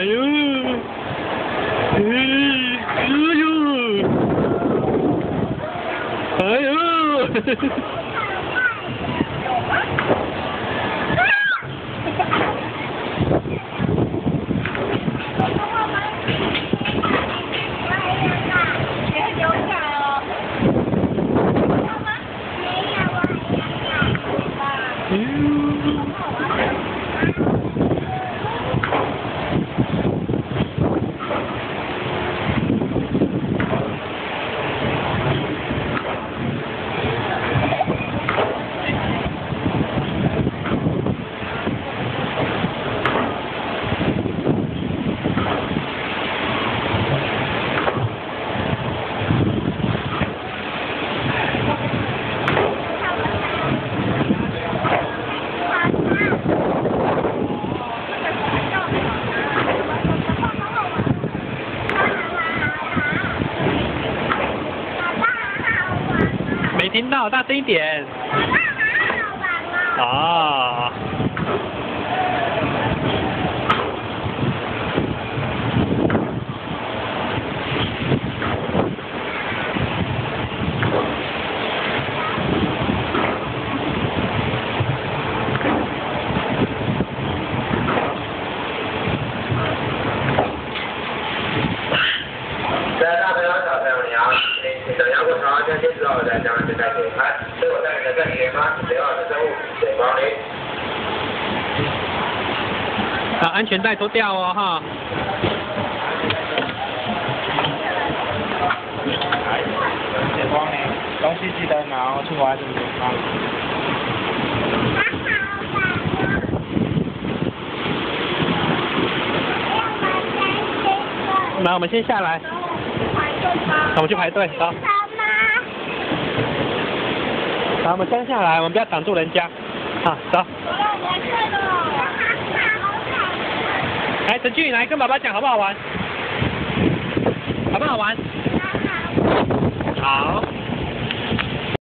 呦，哎呦。没听到，大声一点。啊。大朋友、小朋友你好，请等摇滚潮先进之后再将人带给看，是我带你的正确吗？谁好的生物，谁光临。把安全带脱掉哦，哈。谢光临，东西记得拿哦，出来这么健康。那我们先下来。那我们去排队，走。好，我们先下来，我们不要挡住人家。好，走。来，陈俊，来跟爸爸讲好不好玩？好不好玩？好。